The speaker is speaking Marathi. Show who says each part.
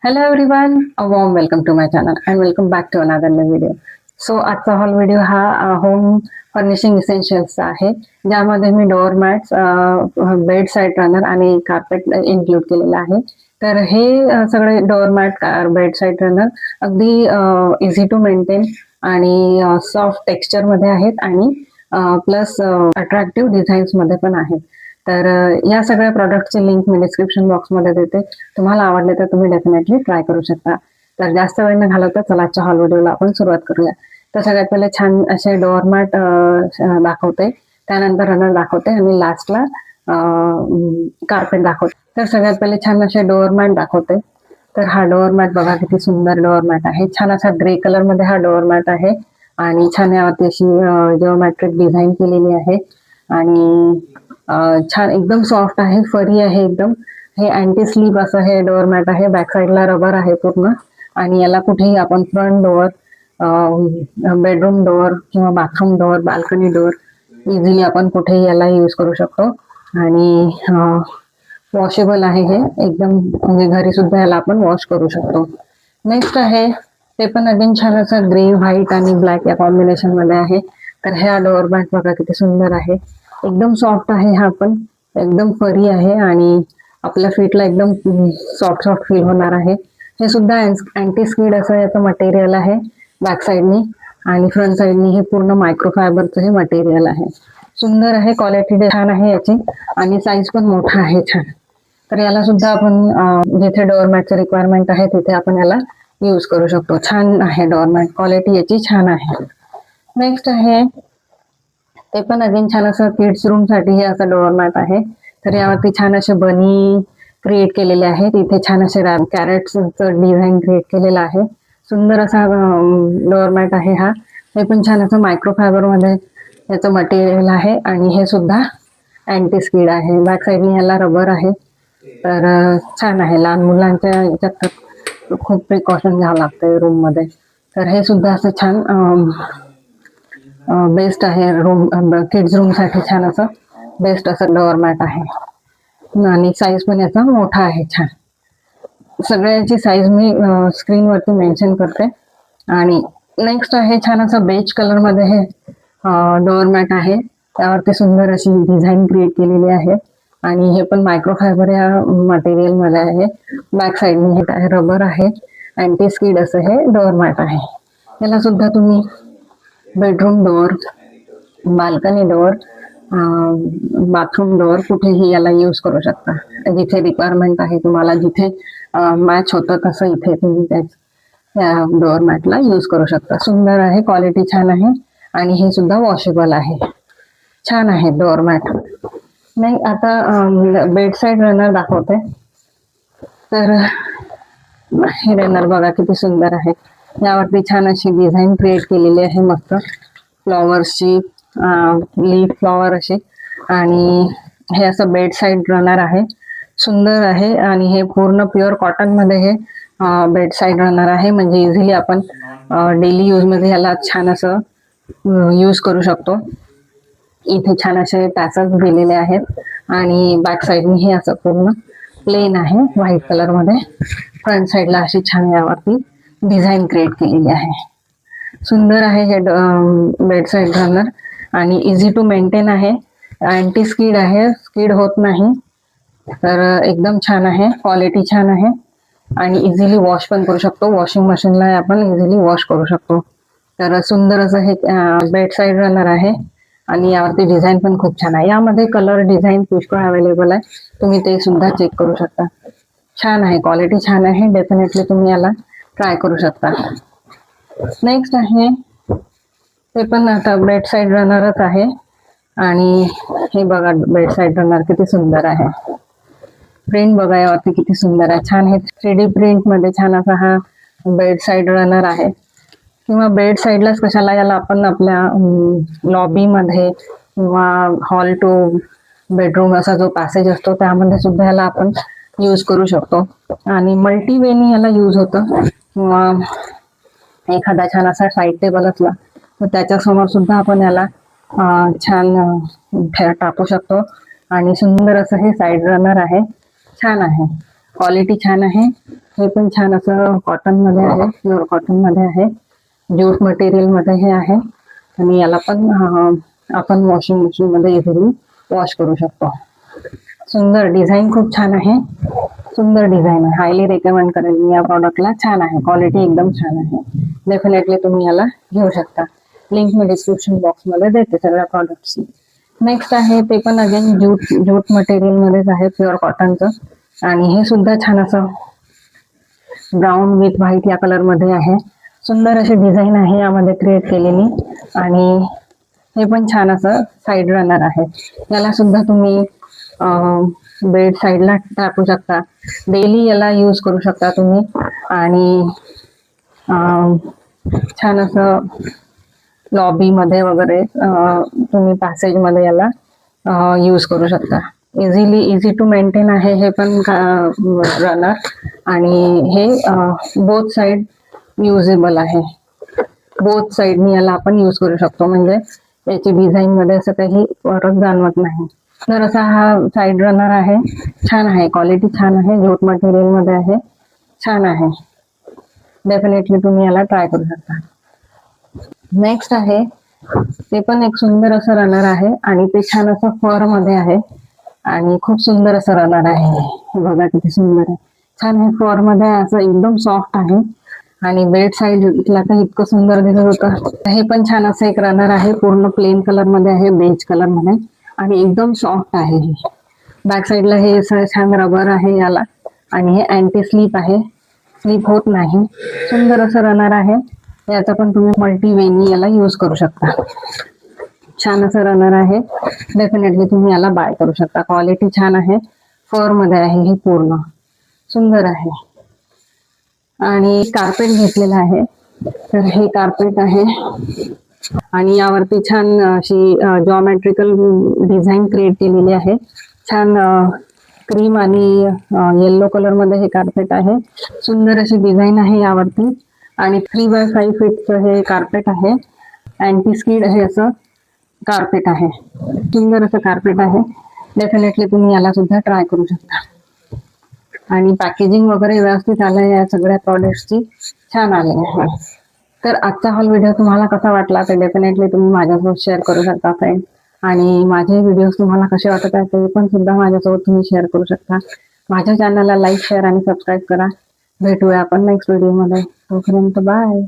Speaker 1: Hello everyone, a warm welcome to my channel and welcome back to another new video. So आजचा हॉल व्हिडिओ हा होम फर्निशिंग इसेन्शियल्सचा आहे, ज्यामध्ये मी door mats, bed side runner आणि कार्पेट इन्क्लूड केलेलं आहे. तर हे सगळे door mat, bed side runner अगदी इझी टू मेंटेन आणि सॉफ्ट टेक्स्चर मध्ये आहेत आणि प्लस अट्रॅक्टिव्ह डिझाईन्स मध्ये पण आहेत. तर या सगळ्या प्रॉडक्टची लिंक मी डिस्क्रिप्शन बॉक्समध्ये देते. तुम्हाला आवडले तर तुम्ही डेफिनेटली ट्राय करू शकता. तर जास्त वेळ न घालवता चला आजच्या हॉल व्हिडिओला आपण सुरुवात करूया. तर सगळ्यात पहिले छान असे डोअर मॅट दाखवते, त्यानंतर रनर दाखवते आणि लास्टला कार्पेट दाखवते. तर सगळ्यात पहिले छान असे डोअर मॅट दाखवते. तर हा डोअर मॅट बघा किती सुंदर डोअर मॅट आहे. छान असा ग्रे कलर मध्ये हा डोअर मॅट आहे आणि छान यावरती अशी जिओमेट्रिक डिझाईन केलेली आहे आणि छान एकदम सॉफ्ट आहे, फरी आहे एकदम. हे अँटी स्लीप असं हे डोअर मॅट आहे. बॅक साईडला रबर आहे पूर्ण आणि याला कुठेही आपण फ्रंट डोअर, बेडरूम डोअर किंवा bathroom door, balcony door easily आपण कुठेही याला यूज करू शकतो आणि वॉशेबल आहे हे एकदम, म्हणजे घरी सुद्धा याला आपण वॉश करू शकतो. नेक्स्ट आहे ते पण अगेन छान असं ग्रे, व्हाईट आणि ब्लॅक या कॉम्बिनेशन मध्ये आहे. तर हा डोअर मॅट बघा किती सुंदर आहे, एकदम सॉफ्ट आहे. हा पण एकदम फरी आहे आणि आपल्या फीटला एकदम सॉफ्ट सॉफ्ट फील होणार आहे. हे सुद्धा अँटी स्किड असं याचं मटेरियल आहे बॅक साईडनी आणि फ्रंट साईडनी हे पूर्ण मायक्रोफायबरचं हे मटेरियल आहे. सुंदर आहे, क्वालिटी छान आहे याची आणि साईज पण मोठा आहे छान. तर याला सुद्धा आपण जिथे डोअर मॅटचं रिक्वायरमेंट आहे तिथे आपण याला यूज करू शकतो. छान आहे डोअर मॅट, क्वालिटी याची छान आहे. नेक्स्ट आहे ते पण अगेन छान असं किड्स रूम साठी हे असं डोअर मॅट आहे. तर यावरती छान असे बनी क्रिएट केलेले आहेत. इथे छान असे कॅरेट्सचं डिझाईन क्रिएट केलेलं आहे. सुंदर असा डोअर मॅट आहे हा. हे पण छान असं मायक्रोफायबर मध्ये याचं मटेरियल आहे आणि हे सुद्धा अँटी स्किड आहे. बॅक साईडने ह्याला रबर आहे. तर छान आहे. लहान मुलांच्या याच्यात खूप प्रिकॉशन घ्यावं लागतं रूम मध्ये. तर हे सुद्धा असं छान बेस्ट आहे रूम, किड्स रूम साठी छान असं बेस्ट असं डोअर मॅट आहे आणि साईज पण याचा मोठा आहे छान. सगळ्याची साईज मी स्क्रीनवरती मेन्शन करते. आणि नेक्स्ट आहे छान असं बेज कलर मध्ये हे डोअर मॅट आहे. त्यावरती सुंदर अशी डिझाईन क्रिएट केलेली आहे आणि हे पण मायक्रोफायबर या मटेरियल मध्ये आहे. बॅक साईडने हे काय रबर आहे, अँटी स्किड असं हे डोअर मॅट आहे. याला सुद्धा तुम्ही bedroom door, balcony door, bathroom door कुठेही याला यूज करू शकता. जिथे रिक्वायरमेंट आहे तुम्हाला, जिथे मॅच होतं तसं इथे तुम्ही त्या डोअर मॅटला यूज करू शकता. सुंदर आहे, क्वालिटी छान आहे आणि हे सुद्धा वॉशेबल आहे. छान आहे डोअर मॅट. नाही आता बेड साईड रनर दाखवते. तर हे रनर बघा किती सुंदर आहे. यावरती छान अशी डिझाईन क्रिएट केलेली आहे मस्त फ्लॉवर्सची, लीफ फ्लॉवर अशी. आणि हे असं बेड साईड रनर आहे, सुंदर आहे आणि हे पूर्ण प्युअर कॉटन मध्ये हे बेड साईड रनर आहे. म्हणजे इझिली आपण डेली यूज मध्ये याला छान असं यूज करू शकतो. इथे छान असे टॅसल्स दिलेले आहेत आणि बॅक साईडने हे असं पूर्ण प्लेन आहे व्हाईट कलर मध्ये. फ्रंट साईडला अशी छान यावरती डिझाईन क्रिएट केलेली आहे. सुंदर आहे हे बेड साईड रनर आणि इझी टू मेंटेन आहे. अँटी स्किड आहे, स्किड होत नाही. तर एकदम छान आहे, क्वालिटी छान आहे आणि इझिली वॉश पण करू शकतो. वॉशिंग मशीनला आपण इझिली वॉश करू शकतो. तर सुंदर असं हे बेड साईड रनर आहे आणि यावरती डिझाईन पण खूप छान आहे. यामध्ये कलर डिझाईन पुष्कळ अवेलेबल आहे, तुम्ही ते सुद्धा चेक करू शकता. छान आहे, क्वालिटी छान आहे. डेफिनेटली तुम्ही याला ट्राय करू शकता. नेक्स्ट आहे ते पण आता बेड साईड रनरच आहे आणि हे बघा बेड साईड रनर किती सुंदर आहे. प्रिंट बघा यावरती किती सुंदर आहे, छान आहे. 3D प्रिंट मध्ये छान असा हा बेड साईड रनर आहे. किंवा बेड साईडलाच कशाला, याला आपण आपल्या लॉबी मध्ये किंवा हॉल टू बेडरूम असा जो पॅसेज असतो त्यामध्ये सुद्धा याला आपण यूज करू शकतो आणि मल्टी वेनी याला यूज होतं. किंवा एखादा छान असा साईड टेबल असला तर त्याच्यासमोर सुद्धा आपण याला छान टाकू शकतो आणि सुंदर असं हे साईड रनर आहे. छान आहे, क्वालिटी छान आहे हे पण छान असं कॉटन मध्ये आहे, प्युअर कॉटन मध्ये आहे, ज्यूट मटेरियल मध्ये हे आहे. आणि याला पण आपण वॉशिंग मशीन मध्ये इझिली वॉश करू शकतो. सुंदर डिझाईन खूप छान आहे, सुंदर डिझाईन आहे. हायली रेकमेंड करेल मी या प्रॉडक्टला. छान आहे, क्वालिटी एकदम छान आहे. डेफिनेटली तुम्ही याला घेऊ शकता. लिंक मी डिस्क्रिप्शन बॉक्स मध्ये देते सगळ्या प्रॉडक्टची. नेक्स्ट आहे ते पण अगेन ज्यूट मटेरियल मध्येच आहे, प्युअर कॉटनचं. आणि हे सुद्धा छान असं ब्राऊन विथ व्हाईट या कलर मध्ये आहे. सुंदर अशी डिझाईन आहे यामध्ये क्रिएट केलेली. आणि हे पण छान असं साईड रनर आहे. याला सुद्धा तुम्ही बेड साईडला टाकू शकता, डेली याला यूज करू शकता तुम्ही. आणि छान असं लॉबी मध्ये वगैरे तुम्ही पॅसेज मध्ये याला यूज करू शकता. इझी टू मेंटेन आहे हे पण रनर. आणि हे बोथ साइड युजेबल आहे, बोथ साइडनी याला आपण यूज करू शकतो. म्हणजे याची डिझाईन मध्ये असं काही फरक जाणवत नाही. तर असा हा साइड रनर आहे. छान आहे, क्वालिटी छान आहे, ज्यूट मटेरियल मध्ये आहे, छान आहे. डेफिनेटली तुम्ही याला ट्राय करू शकता. नेक्स्ट आहे ते पण एक सुंदर असं रनर आहे. आणि ते छान असं फर मध्ये आहे. आणि खूप सुंदर असं रनर आहे. हे बघा किती सुंदर आहे, छान आहे. फर मध्ये असं एकदम सॉफ्ट आहे. आणि बेड साईडला तर इतकं सुंदर दिसत होतं. हे पण छान असं एक रनर आहे, पूर्ण प्लेन कलर मध्ये आहे, बेज कलर मध्ये. आणि एकदम सॉफ्ट आहे. बॅक साईडला हे छान रबर आहे याला. आणि हे अँटी स्लीप आहे, स्लीप होत नाही. सुंदर असं रनर आहे. याचा पण तुम्ही मल्टी वेनी याला यूज करू शकता. छान असं रनर आहे, डेफिनेटली तुम्ही याला बाय करू शकता. क्वालिटी छान आहे, फर मध्ये आहे हे पूर्ण, सुंदर आहे. आणि कार्पेट घेतलेलं आहे. तर हे कार्पेट आहे. आणि यावरती छान अशी जॉमेट्रिकल डिझाईन क्रिएट केलेली आहे. छान क्रीम आणि येल्लो कलर मध्ये हे कार्पेट आहे. सुंदर अशी डिझाईन आहे यावरती. आणि 3x5 फीटचं हे कार्पेट आहे. अँटी स्किड हे असं कार्पेट आहे, सुंदर असं कार्पेट आहे. डेफिनेटली तुम्ही याला सुद्धा ट्राय करू शकता. आणि पॅकेजिंग वगैरे व्यवस्थित आलंय या सगळ्या प्रॉडक्ट्सची, छान आले आहे. तर आजचा हा व्हिडिओ तुम्हाला कसा वाटला ते डेफिनेटली तुम्ही माझ्यासोबत शेअर करू शकता फ्रेंड. आणि माझे व्हिडिओ तुम्हाला कसे वाटत आहेत ते पण सुद्धा माझ्यासोबत तुम्ही शेअर करू शकता. माझ्या चॅनलला लाईक, शेअर आणि सबस्क्राईब करा. भेटूया आपण नेक्स्ट व्हिडिओ मध्ये. तोपर्यंत बाय.